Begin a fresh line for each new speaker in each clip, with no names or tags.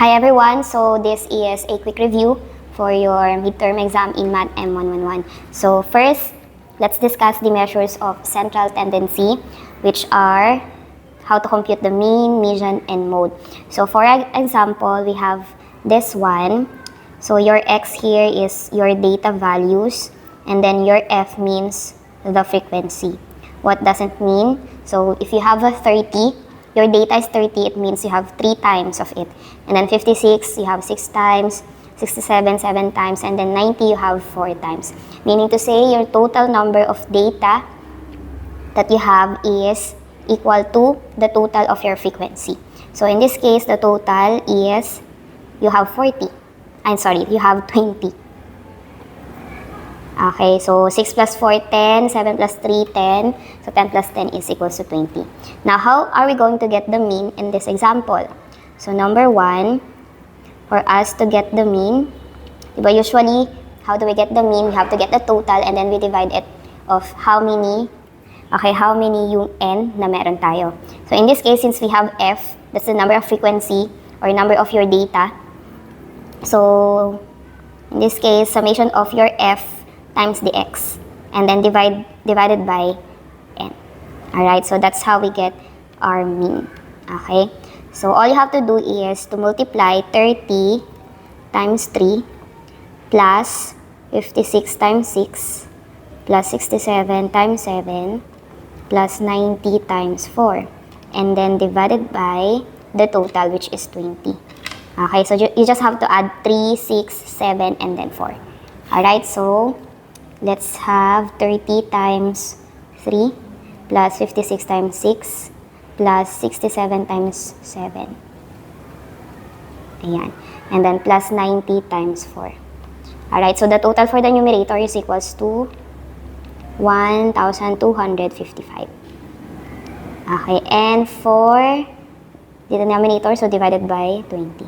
Hi everyone, so this is a quick review for your midterm exam in Math M111. So first, let's discuss the measures of central tendency, which are how to compute the mean, median, and mode. So for example, we have this one. So your X here is your data values, and then your F means the frequency. What does it mean? So if you have a 30, your data is 30, it means you have 3 times of it. And then 56, you have 6 times, 67, 7 times, and then 90, you have 4 times. Meaning to say, your total number of data that you have is equal to the total of your frequency. So in this case, the total is, you have 40. You have 20. Okay, so 6 plus 4, 10, 7 plus 3, 10. So 10 plus 10 is equals to 20. Now, how are we going to get the mean in this example? So number 1, for us to get the mean, usually, how do we get the mean? We have to get the total and then we divide it of how many yung n na meron tayo. So in this case, since we have f, that's the number of frequency or number of your data. So in this case, summation of your f times the x, and then divided by n. Alright, so that's how we get our mean. Okay, so all you have to do is to multiply 30 times 3 plus 56 times 6 plus 67 times 7 plus 90 times 4, and then divided by the total, which is 20. Okay, so you just have to add 3, 6, 7, and then 4. Alright, so let's have 30 times 3 plus 56 times 6 plus 67 times 7. Ayan. And then plus 90 times 4. Alright, so the total for the numerator is equals to 1,255. Okay, and for the denominator, so divided by 20.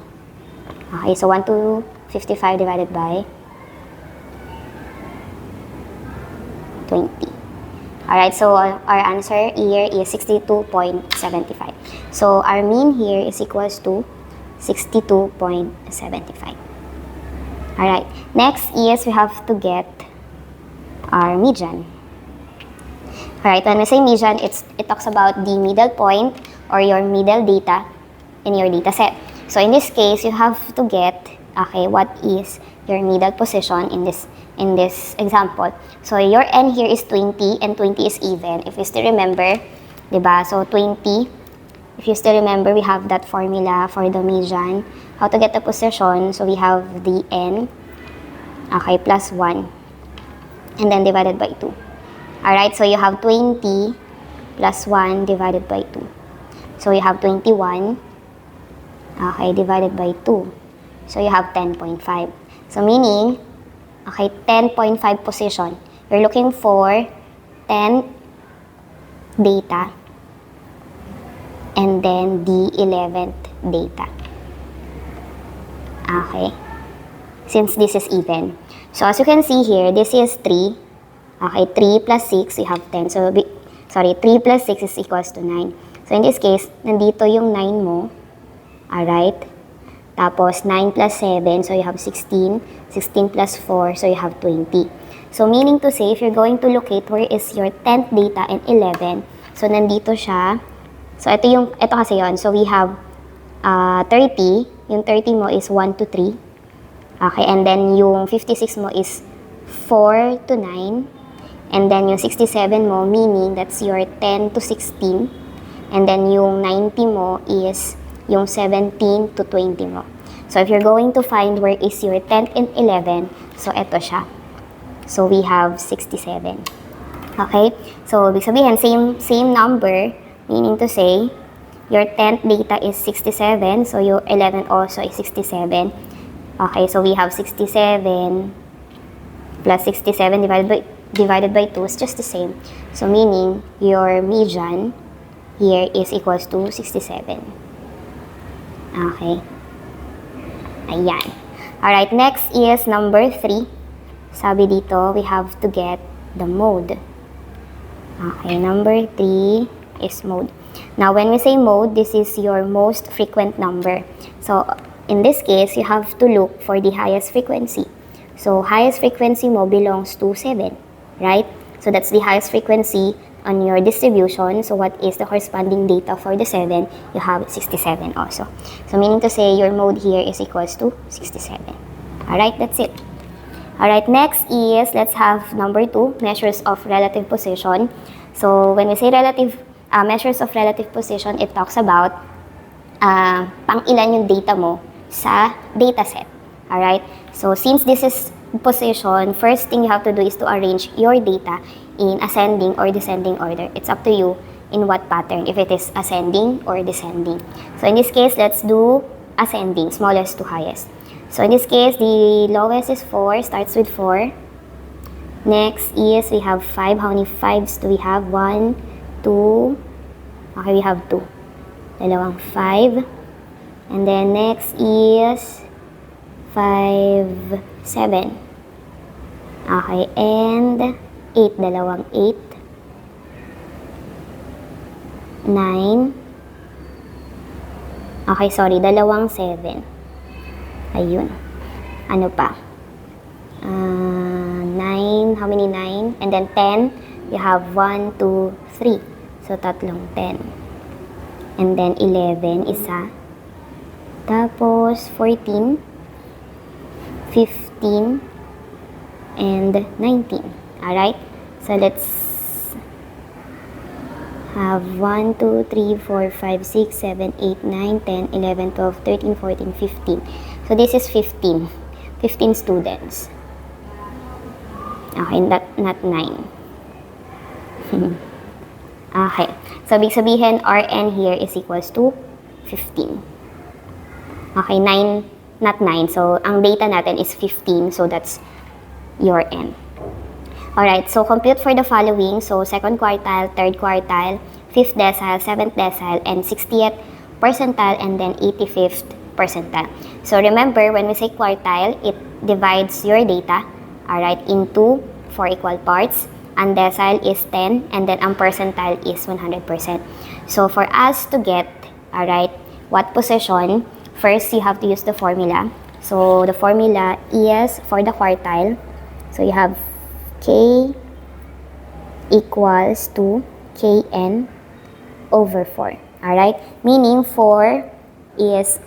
Okay, so 1,255 divided by 20. Alright, so our answer here is 62.75. So our mean here is equals to 62.75. Alright, next is we have to get our median. Alright, when we say median, it talks about the middle point or your middle data in your data set. So in this case, you have to get, what is your middle position in this example. So your n here is 20 and 20 is even. If you still remember, diba? So 20, if you still remember, we have that formula for the median. How to get the position? So we have the n, plus 1, and then divided by 2. Alright, so you have 20 plus 1 divided by 2. So you have 21, divided by 2. So you have 10.5. So meaning, 10.5 position. You're looking for 10 data and then the 11th data. Okay. Since this is even. So as you can see here, this is 3. Okay, 3 plus 6, you have 10. So, 3 plus 6 is equals to 9. So in this case, nandito yung 9 mo. Alright. Tapos 9 plus 7, so you have 16. 16 plus 4, so you have 20. So meaning to say, if you're going to locate where is your 10th data and 11, so nandito siya. So ito kasi yon. So we have 30. Yung 30 mo is 1 to 3. Okay, and then yung 56 mo is 4 to 9. And then yung 67 mo, meaning that's your 10 to 16. And then yung 90 mo is yung 17 to 20 mo. So if you're going to find where is your 10th and 11, so eto siya. So we have 67. Okay? So ibig sabihin, same number, meaning to say, your 10th data is 67, so your 11 also is 67. Okay, so we have 67 plus 67 divided by 2 is just the same. So meaning, your median here is equals to 67. Okay. Ayan. Alright, next is number 3. Sabi dito, we have to get the mode. Okay, number 3 is mode. Now, when we say mode, this is your most frequent number. So, in this case, you have to look for the highest frequency. So, highest frequency mo belongs to 7, right? So, that's the highest frequency on your distribution. So, what is the corresponding data for the 7? You have 67 also. So, meaning to say, your mode here is equals to 67. Alright, that's it. Alright, next is, let's have number 2, measures of relative position. So, when we say measures of relative position, it talks about pang ilan yung data mo sa dataset. Alright? So, since this is position, first thing you have to do is to arrange your data in ascending or descending order. It's up to you in what pattern, if it is ascending or descending. So, in this case, let's do ascending, smallest to highest. So, in this case, the lowest is 4, starts with 4. Next is, we have 5. How many 5s do we have? 1, 2. Okay, we have 2. Dalawang 5. And then, next is 5, 7. Okay, and 8. Dalawang 8. 9. Okay, sorry. Dalawang 7. Ayun. Ano pa? 9. How many 9? And then 10. You have 1, 2, 3. So, tatlong 10. And then 11, isa. Tapos 14, 15, and 19. Alright? So, let's have 1, 2, 3, 4, 5, 6, 7, 8, 9, 10, 11, 12, 13, 14, 15. So, this is 15. 15 students. Okay, not 9. Okay. So, ibig sabihin, Rn here is equals to 15. Okay, 9, not 9. So, ang data natin is 15. So, that's your N. Alright, so compute for the following. So, second quartile, third quartile, 5th decile, 7th decile, and 60th percentile, and then 85th percentile. So, remember, when we say quartile, it divides your data, alright, into 4 equal parts. Ang decile is 10, and then ang percentile is 100%. So, for us to get, alright, what position, first, you have to use the formula. So, the formula is for the quartile. So, you have K equals to Kn over 4. Alright? Meaning, 4 is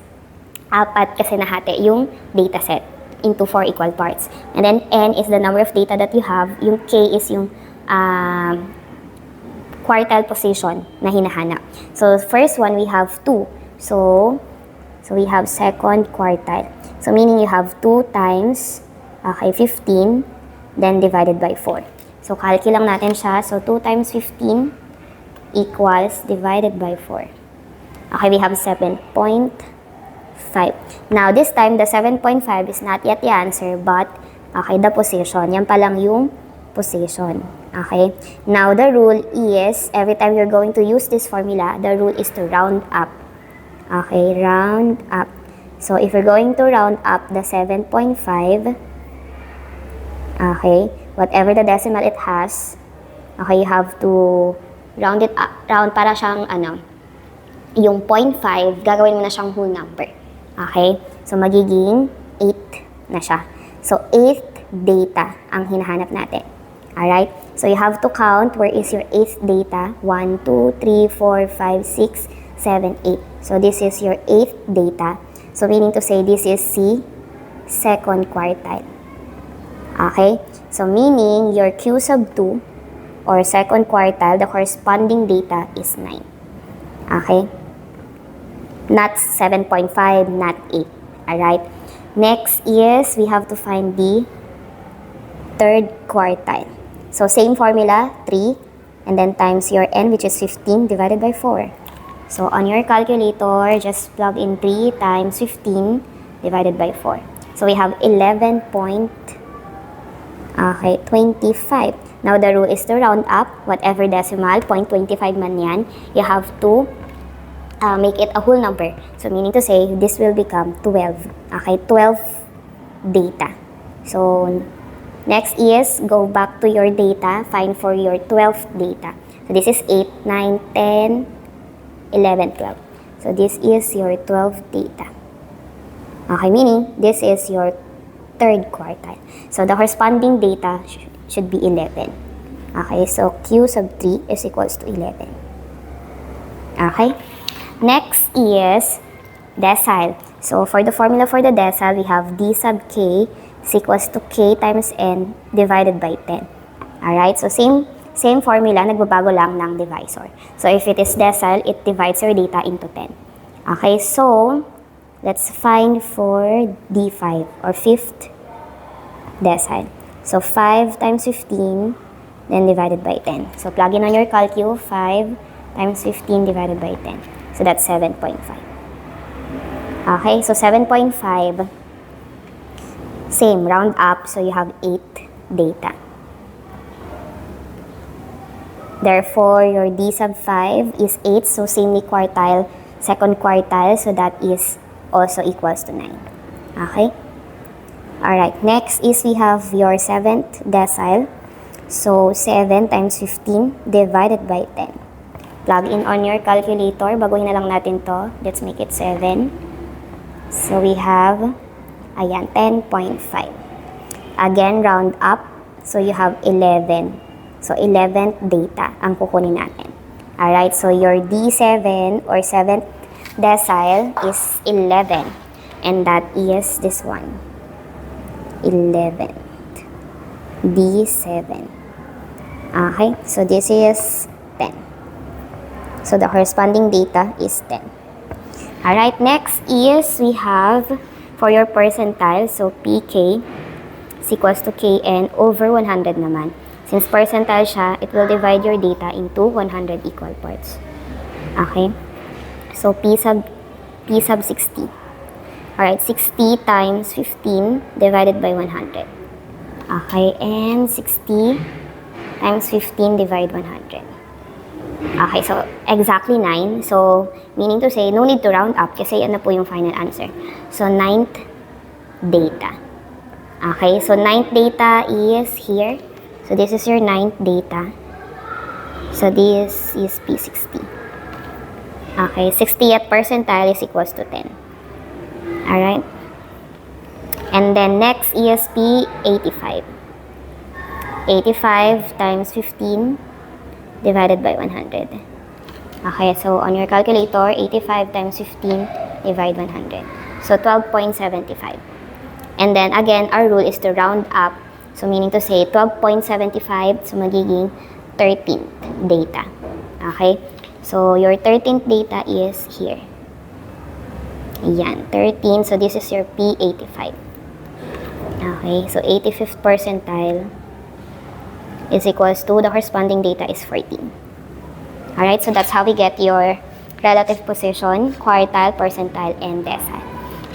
apat kasi nahati yung dataset into 4 equal parts. And then, N is the number of data that you have. Yung K is yung quartile position na hinahanap. So, first one, we have 2. So we have second quartile. So, meaning you have 2 times, okay, 15, then divided by 4. So, calculate lang natin siya. So, 2 times 15 equals divided by 4. Okay, we have 7.5. Now, this time, the 7.5 is not yet the answer, but, okay, the position. Yan pa lang yung position. Okay? Now, the rule is, every time you're going to use this formula, the rule is to round up. Okay, round up. So, if you're going to round up the 7.5, okay, whatever the decimal it has, okay, you have to round it up, round para siyang, yung 0.5, gagawin mo na siyang whole number. Okay? So, magiging 8 na siya. So, 8th data ang hinahanap natin. Alright? So, you have to count where is your 8th data. 1, 2, 3, 4, 5, 6, 7, 8. So, this is your 8th data. So, meaning to say this is C, second quartile. Okay? So, meaning your Q sub 2 or second quartile, the corresponding data is 9. Okay? Not 7.5, not 8. Alright? Next is, we have to find the third quartile. So, same formula, 3, and then times your N, which is 15, divided by 4. So, on your calculator, just plug in 3 times 15, divided by 4. So, we have 11.25. Now, the rule is to round up, whatever decimal, 0.25 man yan, you have to make it a whole number. So, meaning to say, this will become 12. Okay, 12 data. So, next is, go back to your data, find for your 12th data. So, this is 8, 9, 10, 11, 12. So, this is your 12th data. Okay, meaning this is your third quartile. So the corresponding data should be 11. Okay, so Q sub 3 is equals to 11. Okay, next is decile. So for the formula for the decile, we have D sub K is equals to K times N divided by 10. Alright, so same formula, nagbabago lang ng divisor. So if it is decile, it divides your data into 10. Okay, so let's find for D5 or fifth decile. So 5 times 15, then divided by 10. So plug in on your calcu, 5 times 15 divided by 10. So that's 7.5. Okay, so 7.5, same, round up, so you have 8 data. Therefore, your D sub 5 is 8, so samely quartile, second quartile, so that is also equals to 9. Okay? Alright, next is we have your 7th decile. So, 7 times 15 divided by 10. Plug in on your calculator. Baguhin na lang natin to. Let's make it 7. So, we have, ayan, 10.5. Again, round up. So, you have 11. So, 11th data ang kukunin natin. Alright, so your D7 or 7th decile is 11. And that is this one. 11th. D7. Okay, so this is 10. So the corresponding data is 10. Alright, next is we have for your percentile, so PK is equals to KN over 100 naman. Since percentile siya, it will divide your data into 100 equal parts. Okay? So P sub 60. Alright, 60 times 15 divided by 100. Okay, and 60 times 15 divide 100. Okay, so exactly 9. So, meaning to say, no need to round up kasi yan na po yung final answer. So, 9th data. Okay, so 9th data is here. So, this is your 9th data. So, this is P60. Okay, 60th percentile is equals to 10. Alright. And then, next is P85. 85 times 15 divided by 100. Okay, so on your calculator, 85 times 15 divide 100. So 12.75. And then again, our rule is to round up. So meaning to say 12.75, so magiging 13th data. Okay? So your 13th data is here. Yan, 13. So this is your P85. Okay, so 85th percentile is equals to the corresponding data is 14. Alright, so that's how we get your relative position, quartile, percentile, and decile.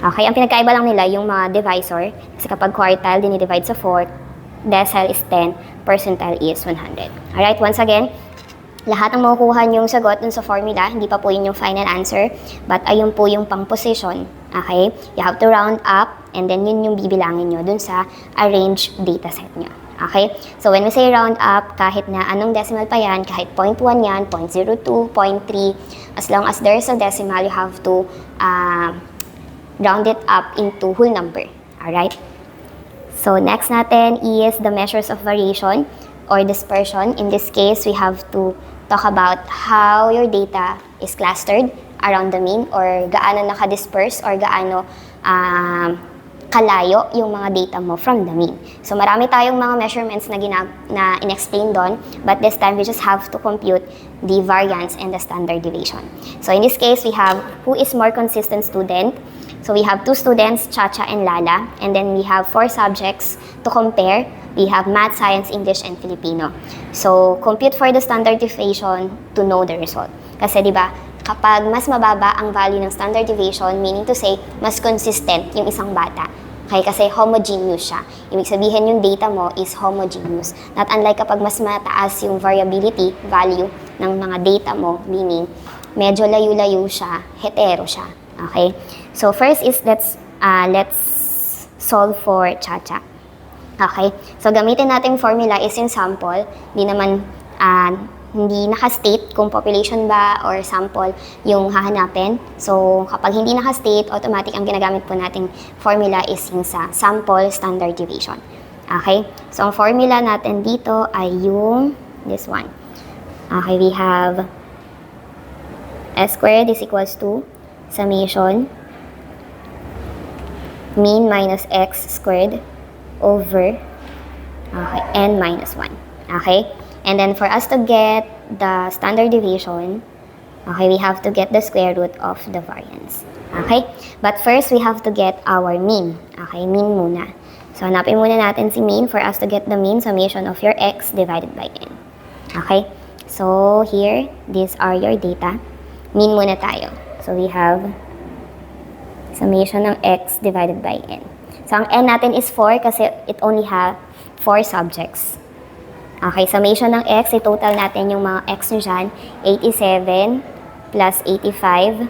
Okay, ang pinagkaiba lang nila yung mga divisor. Kasi kapag quartile, dinidivide sa 4, decile is 10, percentile is 100. Alright, once again, lahat ng makukuha yung sagot dun sa formula, hindi pa po yun yung final answer, but ayun po yung pang position. Okay, you have to round up, and then yun yung bibilangin nyo dun sa arranged dataset nyo. Okay? So, when we say round up, kahit na anong decimal pa yan, kahit 0.1 yan, 0.02, 0.3, as long as there is a decimal, you have to round it up into whole number. Alright? So, next natin is the measures of variation or dispersion. In this case, we have to talk about how your data is clustered around the mean or gaano naka-disperse or gaano kalayo yung mga data mo from the mean. So, marami tayong mga measurements na in-explain doon, but this time we just have to compute the variance and the standard deviation. So, in this case, we have who is more consistent student. So, we have 2 students, Chacha and Lala, and then we have 4 subjects to compare. We have Math, Science, English, and Filipino. So, compute for the standard deviation to know the result. Kasi, di ba, kapag mas mababa ang value ng standard deviation, meaning to say, mas consistent yung isang bata. Okay, kasi homogeneous siya. Ibig sabihin yung data mo is homogeneous. Not unlike kapag mas mataas yung variability value ng mga data mo, meaning medyo layo-layo siya, hetero siya. Okay? So first is let's solve for Chacha. Okay? So gamitin natin formula is in sample. Di naman hindi naka-state kung population ba or sample yung hahanapin. So, kapag hindi naka-state, automatic ang ginagamit po nating formula is yung sa sample standard deviation. Okay? So, ang formula natin dito ay yung this one. Okay, we have S squared is equals to summation mean minus x squared over n minus 1. Okay? And then for us to get the standard deviation, okay, we have to get the square root of the variance. Okay? But first, we have to get our mean. Okay, mean muna. So, hanapin muna natin si mean. For us to get the mean, summation of your x divided by n. Okay? So, here, these are your data. Mean muna tayo. So, we have summation ng x divided by n. So, ang n natin is 4 kasi it only have 4 subjects. Okay, summation ng x, i-total natin yung mga x nyo dyan. 87 plus 85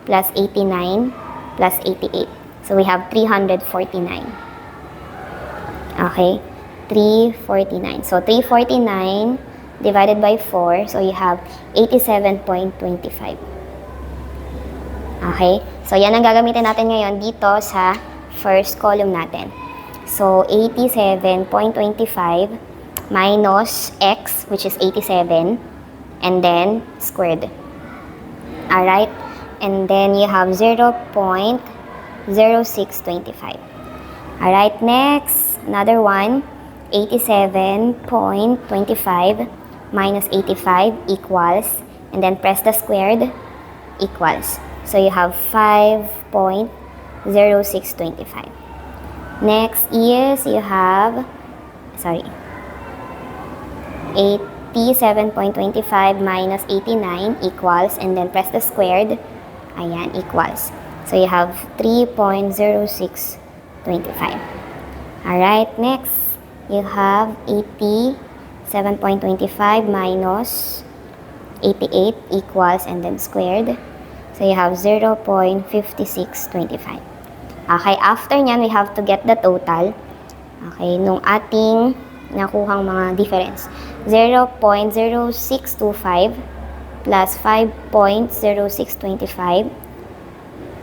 plus 89 plus 88. So, we have 349. Okay, 349. So, 349 divided by 4. So, you have 87.25. Okay, so yan ang gagamitin natin ngayon dito sa first column natin. So, 87.25 minus x, which is 87, and then squared. Alright? And then you have 0.0625. Alright, next, another one, 87.25 minus 85 equals, and then press the squared, equals. So you have 5.0625. Next is, you have, 87.25 minus 89 equals, and then press the squared, ayan, equals. So you have 3.0625. Alright, next, you have 87.25 minus 88 equals, and then squared. So you have 0.5625. Okay, after nyan, we have to get the total. Okay, nung ating nakuhang mga difference. 0.0625 plus 5.0625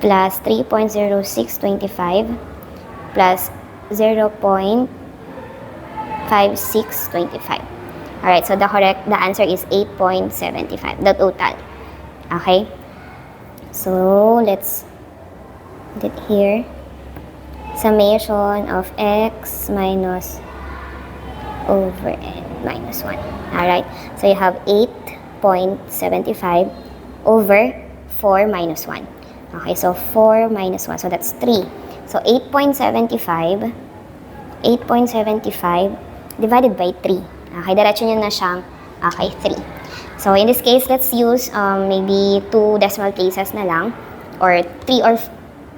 plus 3.0625 plus 0.5625. Alright, so the answer is 8.75, the total. Okay? So, let's put it here. Summation of x minus over n minus 1. Alright, so you have 8.75 over 4 minus 1. Okay, so 4 minus 1, so that's 3. So 8.75 divided by 3. Okay, diretso nyo na siyang, okay, 3. So in this case, let's use maybe 2 decimal places na lang, or 3 or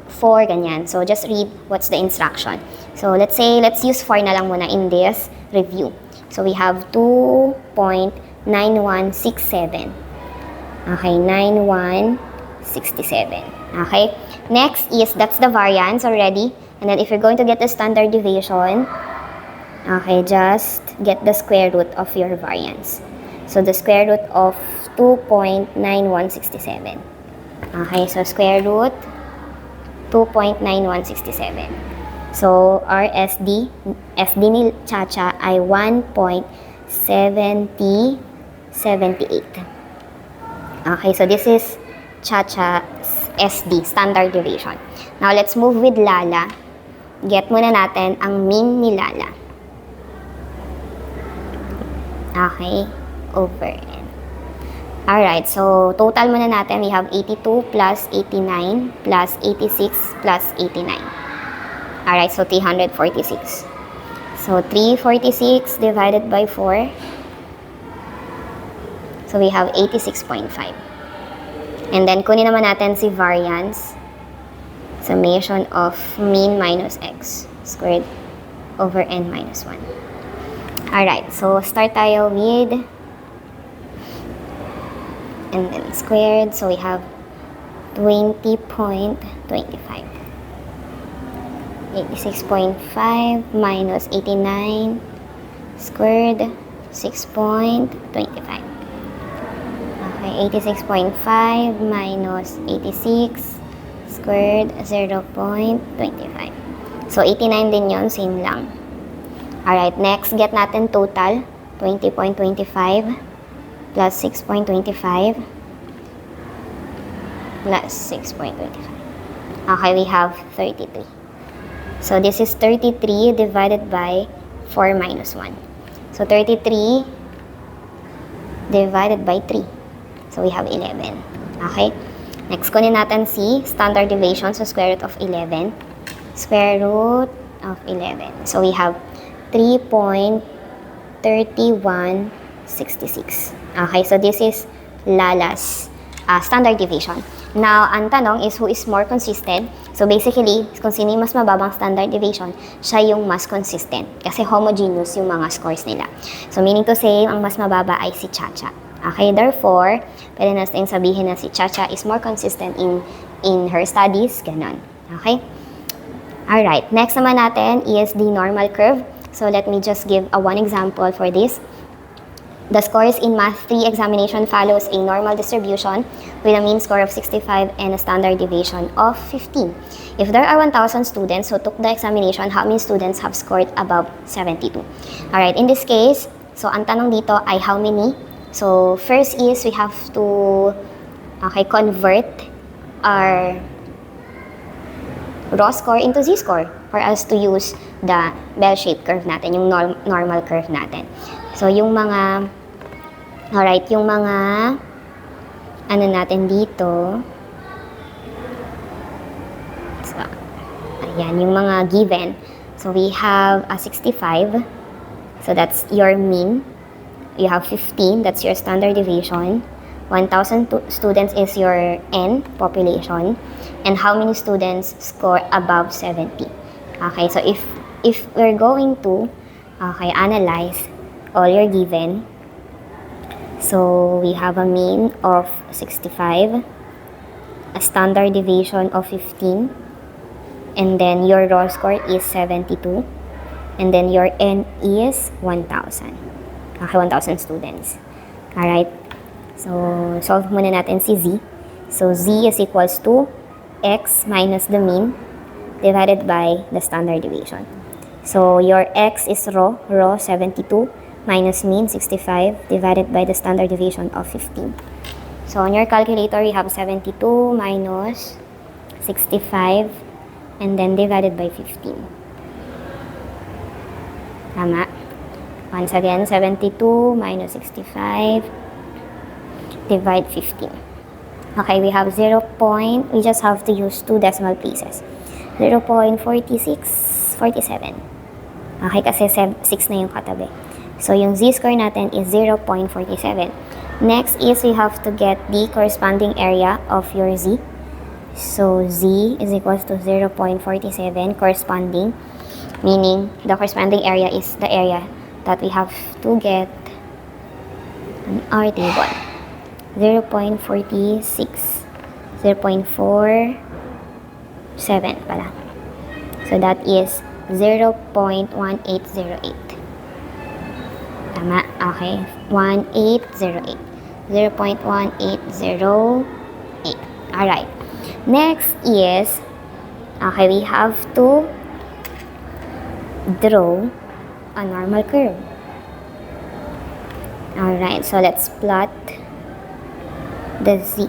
4, ganyan. So just read what's the instruction. So let's say, let's use 4 na lang muna in this review. So we have 2.9167. Okay, 9167. Okay, next is, that's the variance already. And then if you're going to get the standard deviation, okay, just get the square root of your variance. So the square root of 2.9167. Okay, so square root 2.9167. So, our SD ni Chacha ay 1.7078. Okay, so this is Chacha's SD, standard deviation. Now, let's move with Lala. Get muna natin ang mean ni Lala. Okay, over n. Alright, so total muna natin, we have 82 plus 89 plus 86 plus 89. Alright, so 346. So 346 divided by 4. So we have 86.5. And then kunin naman natin si variance. Summation of mean minus x squared over n minus 1. Alright, so start tayo with, and then squared, so we have 20.25. 86.5 minus 89 squared, 6.25. Okay, 86.5 minus 86 squared, 0.25. So, 89 din yun, same lang. Alright, next, get natin total. 20.25 plus 6.25 plus 6.25. Okay, we have 33. So, this is 33 divided by 4 minus 1. So, 33 divided by 3. So, we have 11. Okay? Next, kunin natin si standard deviation. So, square root of 11. Square root of 11. So, we have 3.3166. Okay? So, this is Lala's standard deviation. Now, ang tanong is who is more consistent? So, basically, kung sino yung mas mababang standard deviation, siya yung mas consistent. Kasi homogeneous yung mga scores nila. So, meaning to say, ang mas mababa ay si Chacha. Okay, therefore, pwede natin sabihin na si Chacha is more consistent in her studies. Ganon. Okay? Alright, next naman natin is the normal curve. So, let me just give one example for this. The scores in Math 3 examination follows a normal distribution with a mean score of 65 and a standard deviation of 15. If there are 1,000 students who took the examination, how many students have scored above 72? Alright, in this case, so ang tanong dito ay how many? So, first is we have to convert our raw score into z-score for us to use the bell-shaped curve natin, yung normal curve natin. So, yung mga ano natin dito, so, ayan, yung mga given. So, we have a 65, so that's your mean. You have 15, that's your standard deviation. 1,000 students is your N, population. And how many students score above 70? Okay, so if we're going to analyze all your given, so we have a mean of 65, a standard deviation of 15, and then your raw score is 72, and then your N is 1,000. Okay, 1,000 students. Alright, so solve muna natin si Z. So Z is equals to X minus the mean divided by the standard deviation. So your X is raw 72, minus mean 65 divided by the standard deviation of 15. So on your calculator, you have 72 minus 65 and then divided by 15. Tama. Once again, 72 minus 65 divide 15. Okay, we have 0. We just have to use 2 decimal places. 0.4647. Okay, kasi 6 na yung katabi. So, yung z-score natin is 0.47. Next is we have to get the corresponding area of your z. So, z is equals to 0.47 corresponding, meaning the corresponding area is the area that we have to get on our table. 0.46, 0.47 pala. So, that is 0.1808. Tama? Okay. 1808. 0.1808. Alright. Next is, okay, we have to draw a normal curve. Alright, so let's plot the z.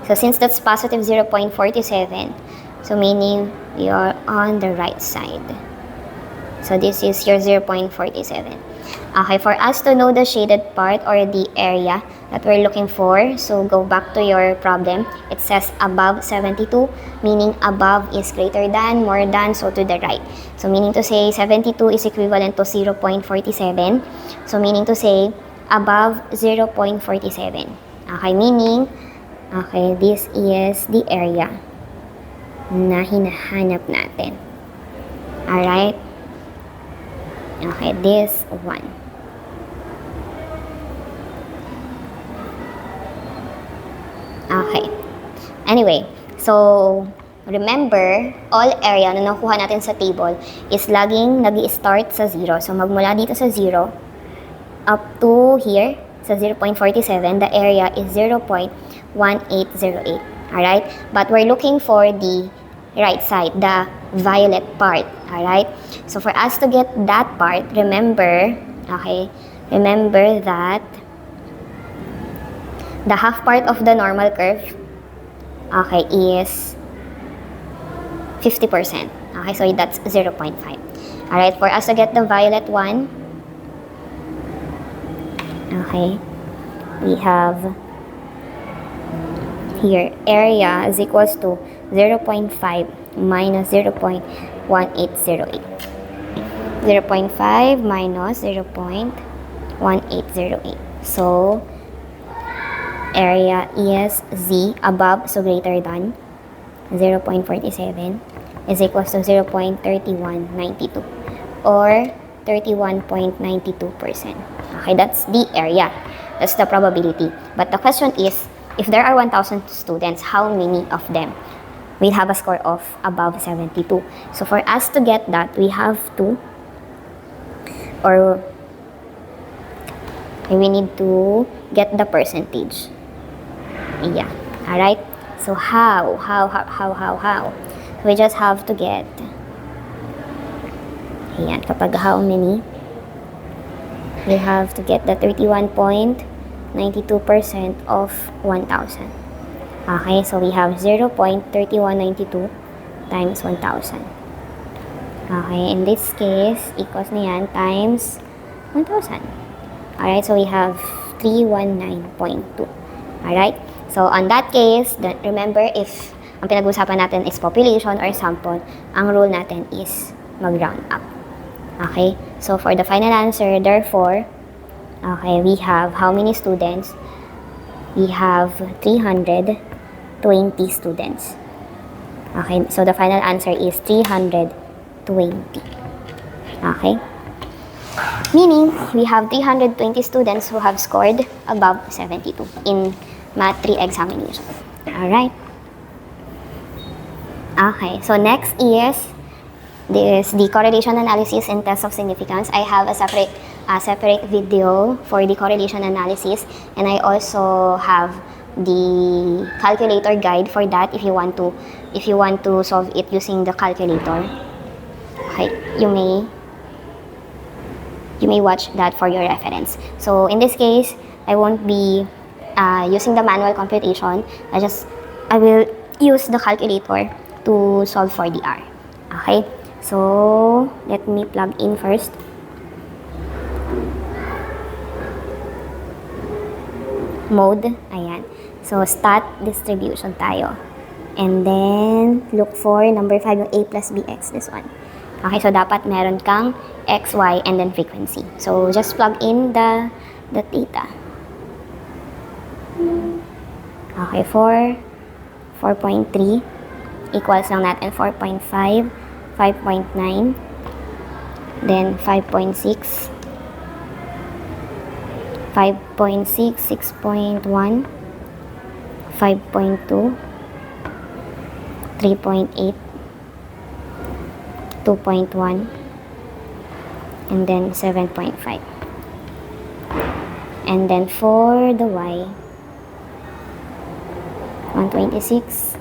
So, since that's positive 0.47, so meaning you're on the right side. So, this is your 0.47. Okay, for us to know the shaded part or the area that we're looking for, so go back to your problem. It says above 72, meaning above is greater than, more than, so to the right. So, meaning to say 72 is equivalent to 0.47. So, meaning to say above 0.47. Okay, meaning, okay, this is the area na hinahanap natin. Alright? Okay, this one. Okay. Anyway, so, remember, all area na nakuha natin sa table is laging nag-i-start sa 0. So, magmula dito sa 0 up to here, sa 0.47, the area is 0.1808. Alright? But we're looking for the right side, the violet part. Alright? So for us to get that part, remember that the half part of the normal curve, is 50%. Okay, so that's 0.5. Alright, for us to get the violet one, we have here area is equals to 0.5 minus 0.1808. 0.5 minus 0.1808. So, area is Z above, so greater than 0.47 is equals to 0.3192 or 31.92%. Okay, that's the area. That's the probability. But the question is, if there are 1,000 students, how many of them will have a score of above 72? So for us to get that, we have to, we need to get the percentage. Yeah. Alright? So how? We just have to get, ayan, kapag how many, we have to get the 31.92% of 1,000. Okay, so we have 0.3192 times 1,000. Okay, in this case, equals na yan times 1,000. Alright, so we have 319.2. Alright, so on that case, remember, if ang pinag-usapan natin is population or sample, ang rule natin is mag-round up. Okay, so for the final answer, therefore, we have how many students? We have 320 students. Okay, so the final answer is 320. Okay, meaning we have 320 students who have scored above 72 in Math 3 examination. Alright. Okay, so next is the correlation analysis and test of significance. I have a separate video for the correlation analysis, and I also have the calculator guide for that if you want to solve it using the calculator. Okay, you may watch that for your reference. So in this case, I won't be using the manual computation. I will use the calculator to solve for the R. Okay, so let me plug in first. Mode, ayan. So stat distribution tayo. And then look for number 5, yung A plus BX, this one. Okay, so dapat meron kang X, Y, and then frequency. So just plug in the data. Okay, 4.3 equals lang natin 4.5, 5.9, then 5.6, 5.6, 6.1, 5.2, 3.8, 2.1, and then 7.5. And then for the Y, 126,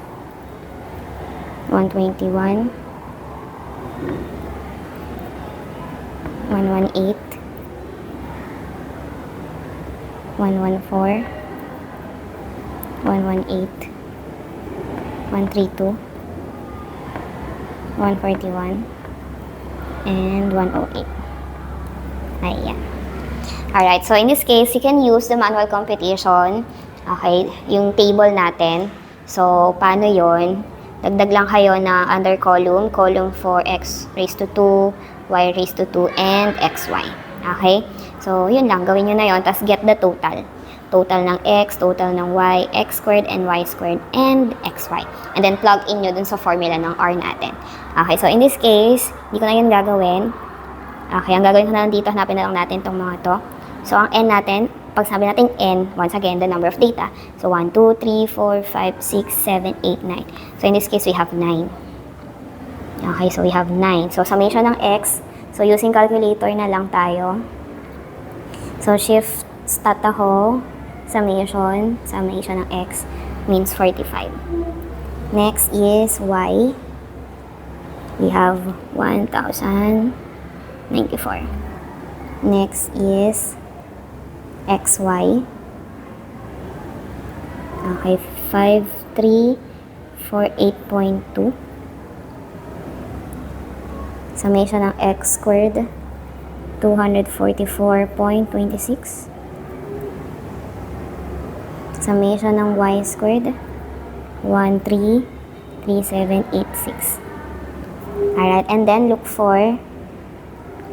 121, 118, 114, 118, 132, 141, and 108. Ayan. Alright, so in this case, you can use the manual computation. Okay, yung table natin. So, paano yon? Dagdag lang kayo na under column for x raised to 2, y raised to 2, and xy. Okay? So, yun lang. Gawin nyo na yon. Tapos, get the total. Total ng x, total ng y, x squared and y squared, and xy. And then, plug in nyo dun sa formula ng R natin. Okay, so in this case, hindi ko na yun gagawin. Okay, ang gagawin ko na lang dito, hanapin na lang natin itong mga to. So, ang n natin, pag sabi natin n, once again, the number of data. So, 1, 2, 3, 4, 5, 6, 7, 8, 9. So, in this case, we have 9. Okay, so we have 9. So, summation ng x. So, using calculator na lang tayo. So, shift stat ako, summation ng x means 45. Next is y. We have 1,094. Next is xy. Okay, 5348.2. Summation ng x squared, 244.26. Summation ng y squared, 133786. Alright, and then look for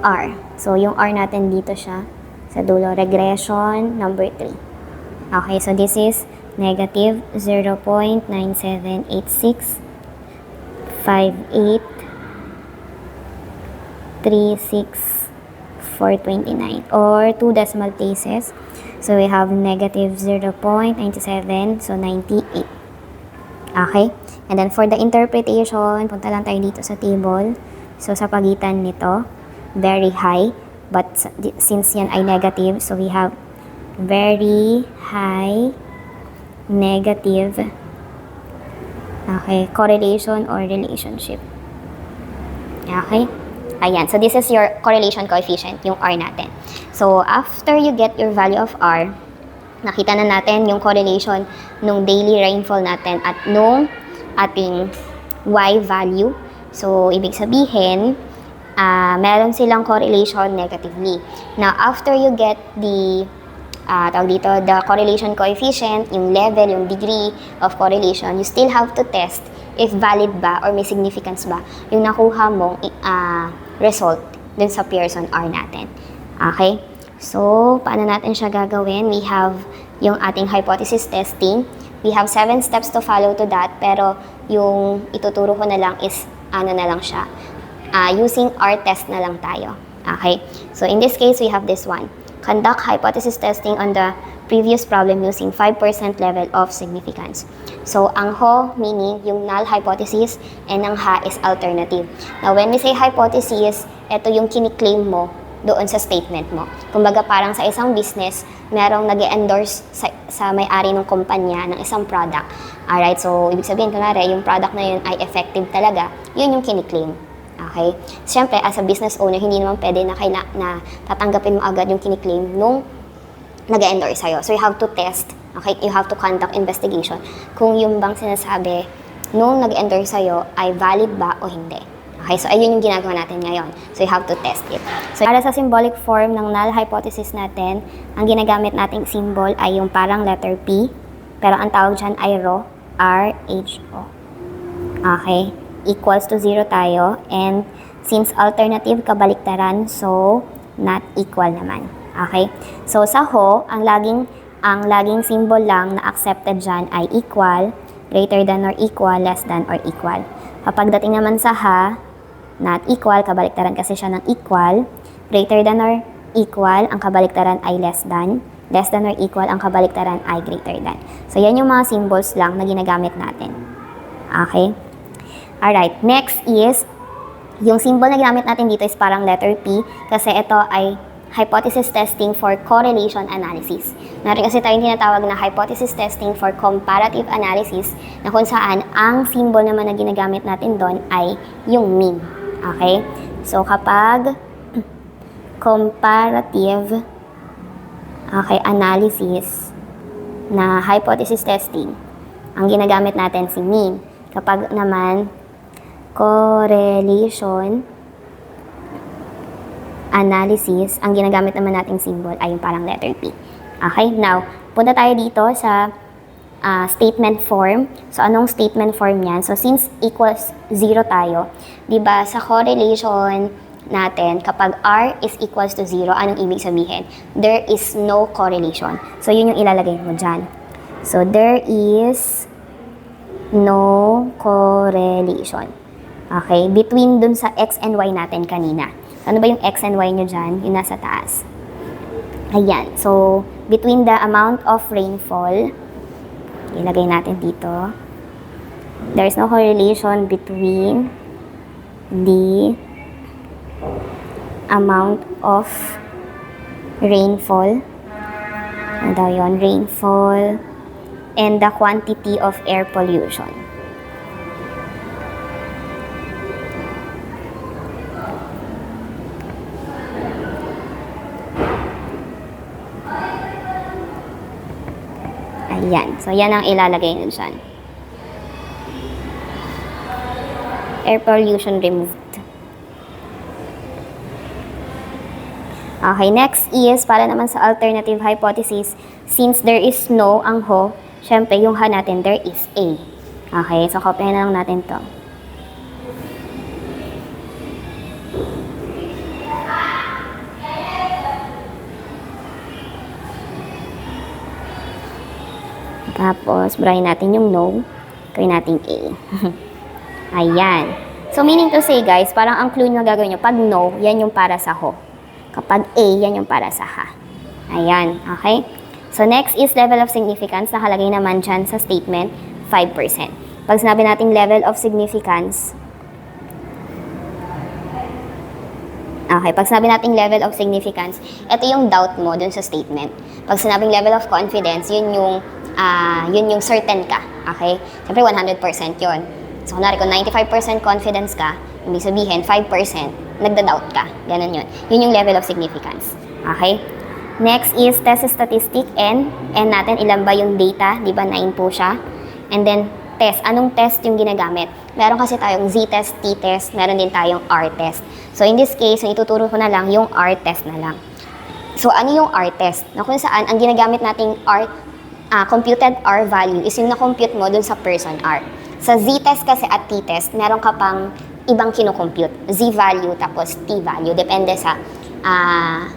r. So, yung r natin dito siya sa dulo, regression number 3. Okay, so this is negative 0.9786 5836429 or 2 decimal places. So, we have negative 0.97, so 98. Okay? And then, for the interpretation, punta lang tayo dito sa table. So, sa pagitan nito, very high. But, since yan ay negative, so we have very high negative correlation or relationship. Okay? Ayan. So, this is your correlation coefficient, yung R natin. So, after you get your value of R, nakita na natin yung correlation nung daily rainfall natin at nung ating Y value. So, ibig sabihin, meron silang correlation negatively. Now, after you get the the correlation coefficient, yung level, yung degree of correlation, you still have to test if valid ba or may significance ba yung nakuha mong result dun sa Pearson R natin. Okay? So, paano natin siya gagawin? We have yung ating hypothesis testing. We have 7 steps to follow to that, pero yung ituturo ko na lang is, na lang siya. Using R test na lang tayo. Okay? So, in this case, we have this one. Conduct hypothesis testing on the previous problem using 5% level of significance. So, ang HO, meaning yung null hypothesis, and ang HA is alternative. Now, when we say hypothesis, ito yung kiniklaim mo doon sa statement mo. Kumbaga, parang sa isang business, merong nag-endorse sa may-ari ng kumpanya ng isang product. Alright, so, ibig sabihin, kunwari, yung product na yun ay effective talaga, yun yung kiniklaim. Okay? Siyempre, as a business owner, hindi naman pwede na tatanggapin mo agad yung kiniklaim nung nag-endorse sa'yo. So, you have to test, okay? You have to conduct investigation kung yung bang sinasabi nung nag-endorse sa'yo ay valid ba o hindi. Okay? So, ayun yung ginagawa natin ngayon. So, you have to test it. So, para sa symbolic form ng null hypothesis natin, ang ginagamit nating symbol ay yung parang letter P, pero ang tawag dyan ay rho, R-H-O. Okay? Equals to 0 tayo, and since alternative kabaliktaran, so not equal naman. Okay? So sa HO, ang laging symbol lang na accepted dyan ay equal, greater than or equal, less than or equal. Kapag dating naman sa HA, not equal, kabaliktaran kasi siya ng equal, greater than or equal, ang kabaliktaran ay less than or equal, ang kabaliktaran ay greater than. So yan yung mga symbols lang na ginagamit natin. Okay? Alright, next is, yung symbol na ginamit natin dito is parang letter P kasi ito ay hypothesis testing for correlation analysis. Meron kasi tayong tinatawag na hypothesis testing for comparative analysis na kung saan ang symbol naman na ginagamit natin doon ay yung mean. Okay? So, kapag comparative analysis na hypothesis testing, ang ginagamit natin si mean. Kapag naman correlation analysis, ang ginagamit naman nating symbol ay yung parang letter P. Okay, now, punta tayo dito sa statement form. So, anong statement form yan? So, since equals 0 tayo, di ba sa correlation natin, kapag R is equals to 0, anong ibig sabihin? There is no correlation. So, yun yung ilalagay mo dyan. So, there is no correlation. Okay, between dun sa X and Y natin kanina. Ano ba yung X and Y nyo dyan? Yung nasa taas. Ayan. So, between the amount of rainfall, ilagay natin dito. There is no correlation between the amount of rainfall Ano daw yun? Rainfall and the quantity of air pollution. Ayan. So, yan ang ilalagay nyo dyan. Air pollution removed. Okay, next is, para naman sa alternative hypothesis, since there is no ang ho, syempre yung ha natin, there is a. Okay, so copy na lang natin to. Tapos, burahin natin yung no, gawin natin a. Ayan. So, meaning to say, guys, parang ang clue na gagawin nyo, pag no, yan yung para sa ho. Kapag A, yan yung para sa ha. Ayan, okay? So, next is level of significance. Nakalagay naman dyan sa statement, 5%. Pag sinabi natin level of significance, okay, pag sinabi natin level of significance, ito yung doubt mo dun sa statement. Pag sinabing level of confidence, yun yung certain ka. Okay? Siyempre, 100% yun. So, kunwari, kung 95% confidence ka, ibig sabihin, 5%, nagda-doubt ka. Ganun yun. Yun yung level of significance. Okay? Next is test statistic, N. N natin, ilan ba yung data? Di ba, 9 po siya. And then, test. Anong test yung ginagamit? Meron kasi tayong Z-test, T-test, meron din tayong R-test. So, in this case, yung ituturo ko na lang, yung R-test na lang. So, ano yung R-test? Na kung saan, ang ginagamit nating computed R value is yung na-compute mo dun sa person R. Sa Z-test kasi at T-test, meron ka pang ibang kinocompute. Z-value tapos T-value. Depende sa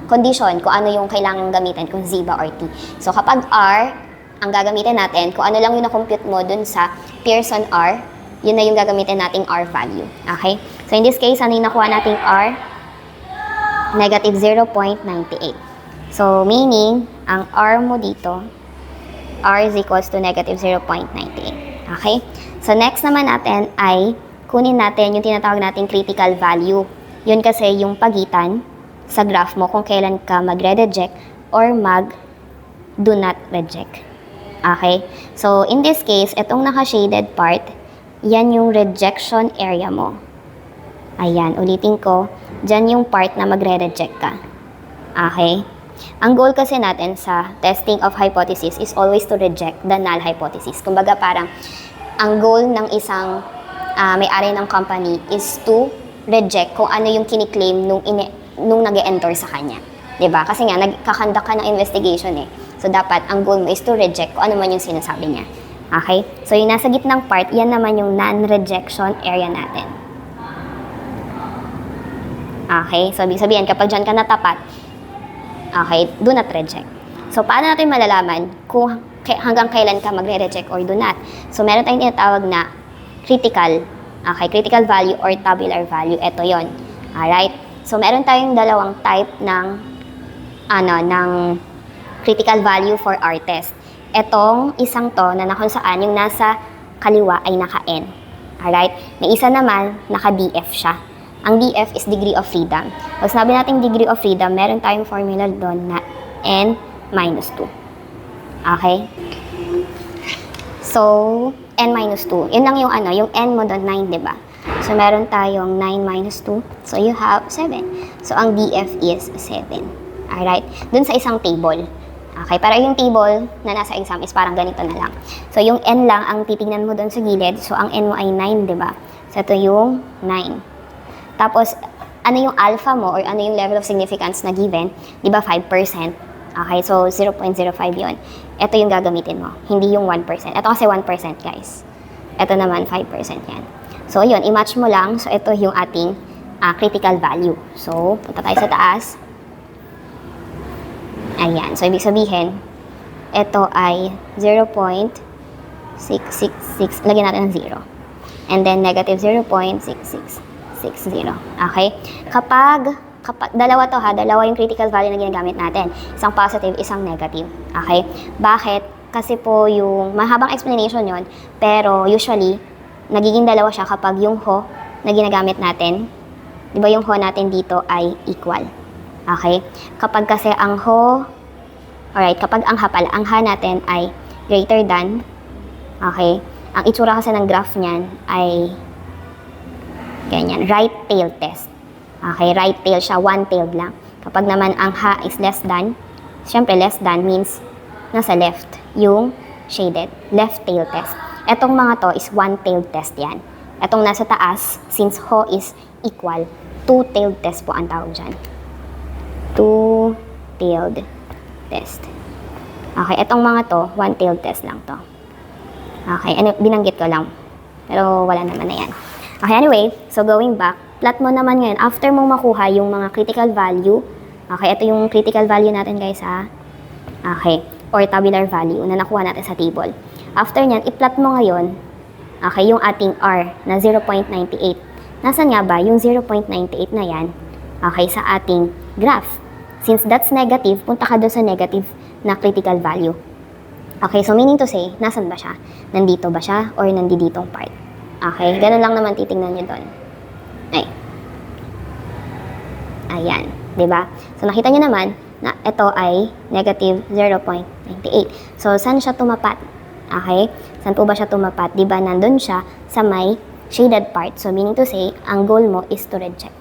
condition kung ano yung kailangan gamitin, kung Z ba or T. So, kapag R, ang gagamitin natin, kung ano lang yung na-compute mo dun sa Pearson R, yun na yung gagamitin nating R value. Okay? So, in this case, ano yung nakuha nating R? Negative 0.98. So, meaning, ang R mo dito, R is equals to negative 0.98. Okay? So, next naman natin ay kunin natin yung tinatawag nating critical value. Yun kasi yung pagitan sa graph mo kung kailan ka magre-reject or do not reject. Okay? So, in this case, itong naka-shaded part, yan yung rejection area mo. Ayan, ulitin ko, dyan yung part na magre-reject ka. Okay? Ang goal kasi natin sa testing of hypothesis is always to reject the null hypothesis. Kumbaga parang, ang goal ng isang may-ari ng company is to reject kung ano yung kiniklaim nung nag-enter sa kanya. 'Di ba? Kasi nga, nagkakandak ka ng investigation eh. So, dapat ang goal mo is to reject kung ano man yung sinasabi niya. Okay? So, yung nasa gitnang part, yan naman yung non-rejection area natin. Okay? So, ibig sabihin, kapag dyan ka natapat, okay, do not reject. So, paano natin malalaman kung hanggang kailan ka magre-reject or do not? So, meron tayong tinatawag na critical. Okay, critical value or tabular value. Ito yon. Alright? So, meron tayong dalawang type ng critical value for our test. Etong isang to na kung saan yung nasa kaliwa ay naka-N. Alright? May isa naman, naka-DF siya. Ang DF is degree of freedom. Pag sinabi natin degree of freedom, meron tayong formula doon na N minus 2. Okay? So, N minus 2. Yun lang yung yung N mo doon, 9, diba? So, meron tayong 9 minus 2. So, you have 7. So, ang DF is 7. Alright? Doon sa isang table. Okay? Para yung table na nasa exam is parang ganito na lang. So, yung N lang ang titignan mo doon sa gilid. So, ang N mo ay 9, diba? So, ito yung 9. Tapos, ano yung alpha mo or ano yung level of significance na given? Diba 5%? Okay, so 0.05 yun. Ito yung gagamitin mo, hindi yung 1%. Ito kasi 1%, guys. Ito naman, 5% yan. So, yun, i-match mo lang. So, ito yung ating critical value. So, punta tayo sa taas. Ayan. So, ibig sabihin, ito ay 0.666. Lagyan natin ng 0. And then, negative 0.6660. Okay? Kapag dalawa to dalawa yung critical value na ginagamit natin. Isang positive, isang negative. Okay? Bakit? Kasi po yung mahabang explanation yon, pero usually, nagiging dalawa siya kapag yung ho na ginagamit natin, di ba yung ho natin dito ay equal. Okay? Kapag kasi ang ho Alright, kapag ang ha pala, ang ha natin ay greater than, okay, ang itsura kasi ng graph niyan ay ganyan, right tail test. Okay, right tail siya, one-tailed lang. Kapag naman ang ha is less than, syempre less than means nasa left, yung shaded, left tail test. Etong mga to is one-tailed test yan. Etong nasa taas, since ho is equal, two-tailed test po ang tawag dyan. Two-tailed test. Okay, etong mga to, one-tailed test lang to. Okay, ano, binanggit ko lang. Pero wala naman na yan. Okay, anyway, so going back, plot mo naman ngayon, after mong makuha yung mga critical value, okay, ito yung critical value natin guys ha. Okay, or tabular value na nakuha natin sa table. After nyan, i-plot mo ngayon, okay, yung ating R na 0.98. Nasaan nga ba yung 0.98 na yan? Okay, sa ating graph. Since that's negative, punta ka doon sa negative na critical value. Okay, so meaning to say, nasan ba siya? Nandito ba siya or nanditong part? Okay, ganun lang naman titingnan nyo doon. Ay. Ayan, di ba? So nakita nyo naman na ito ay negative 0.98. So saan siya tumapat? Okay, saan po ba siya tumapat? Di ba nandun siya sa may shaded part? So meaning to say, ang goal mo is to reject.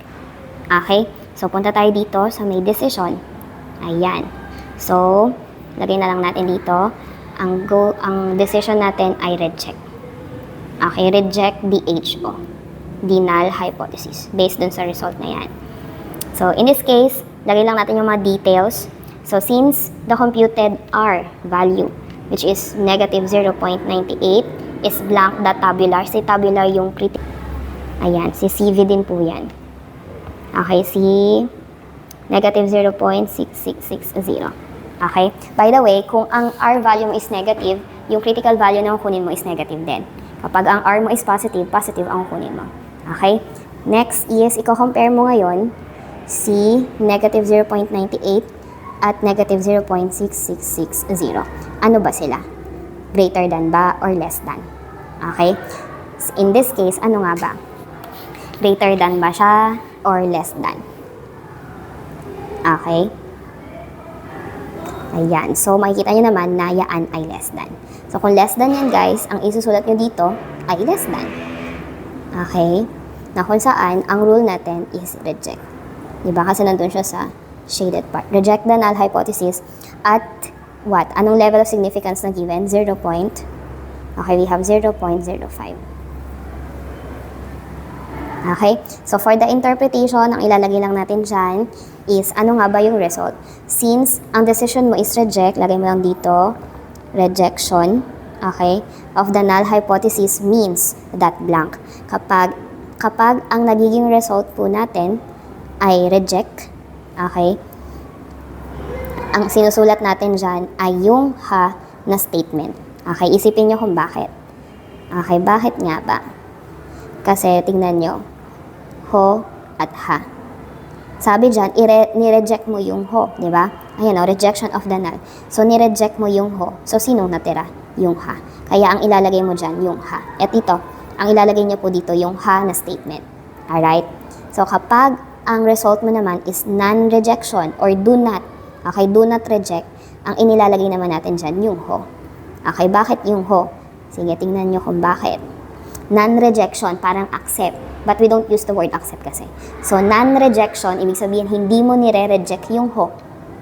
Okay, so punta tayo dito sa may decision. Ayan. So, lagay na lang natin dito. Ang decision natin ay reject. Okay, reject the HO, the null hypothesis, based dun sa result na yan. So, in this case, lagay lang natin yung mga details. So, since the computed R value, which is negative 0.98, is blank the tabular. Si tabular yung critical. Ayan, si CV din po yan. Okay, si negative 0.6660. Okay? By the way, kung ang R value mo is negative, yung critical value na kukunin mo is negative din. Kapag ang R mo is positive, positive ang kukunin mo. Okay? Next is, i-compare mo ngayon si negative 0.98 at negative 0.6660. Ano ba sila? Greater than ba or less than? Okay? In this case, ano nga ba? Greater than ba siya or less than? Okay? Ayan. So, makikita nyo naman na yaan ay less than. So, kung less than yan, guys, ang isusulat nyo dito ay less than. Okay? Na kung saan, ang rule natin is reject. Diba? Kasi nandun siya sa shaded part. Reject the null hypothesis at what? Anong level of significance na given? 0. Okay, we have 0.05. Okay? So, for the interpretation, ang ilalagay lang natin dyan is, ano nga ba yung result? Since ang decision mo is reject, lagay mo lang dito, rejection, okay, of the null hypothesis means that blank. Kapag ang nagiging result po natin ay reject, okay, ang sinusulat natin dyan ay yung ha na statement. Okay, isipin nyo kung bakit. Okay, bakit nga ba? Kasi, tingnan nyo, ho at ha. Sabi dyan, ni-reject mo yung ho, di ba? Ayan o, rejection of the null. So, ni-reject mo yung ho. So, sinong natira? Yung ha. Kaya, ang ilalagay mo dyan, yung ha. At ito, ang ilalagay niyo po dito, yung ha na statement. Alright? So, kapag ang result mo naman is non-rejection or do not, okay, do not reject, ang inilalagay naman natin dyan, yung ho. Okay, bakit yung ho? Sige, tingnan nyo kung bakit. Non-rejection, parang accept. But we don't use the word accept kasi. So, non-rejection, ibig sabihin, hindi mo nire-reject yung ho.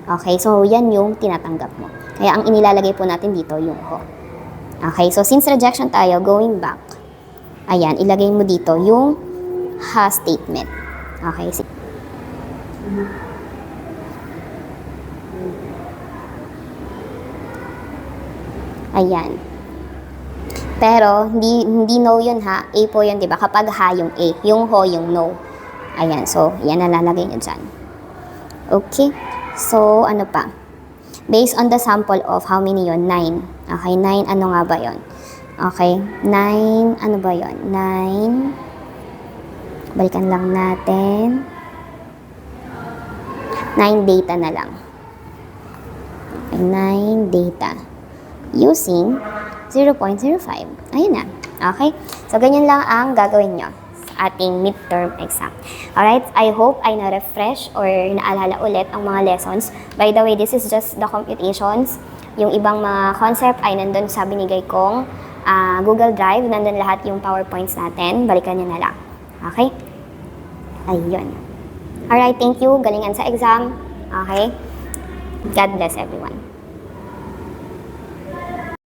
Okay, so yan yung tinatanggap mo. Kaya ang inilalagay po natin dito, yung ho. Okay, so since rejection tayo, going back, ayan, ilagay mo dito yung ha statement. Okay, ayan. Pero, hindi no yun ha. A po yun, di ba? Kapag ha yung A. Yung ho, yung no. Ayan. So, yan nalalagay nyo dyan. Okay. So, ano pa? Based on the sample of how many yun? 9. Okay, 9. Ano nga ba yun? Okay. 9. Ano ba yun? 9. Balikan lang natin. 9 data na lang. Okay, 9 data. Using 0.05. Ayun na. Okay? So, ganyan lang ang gagawin nyo. ating midterm exam. Alright, I hope ay na-refresh or naalala ulit ang mga lessons. By the way, this is just the computations. Yung ibang mga concept ay nandun sa binigay kong Google Drive. Nandun lahat yung PowerPoints natin. Balikan nyo na lang. Okay? Ayun. Alright, thank you. Galingan sa exam. Okay? God bless everyone.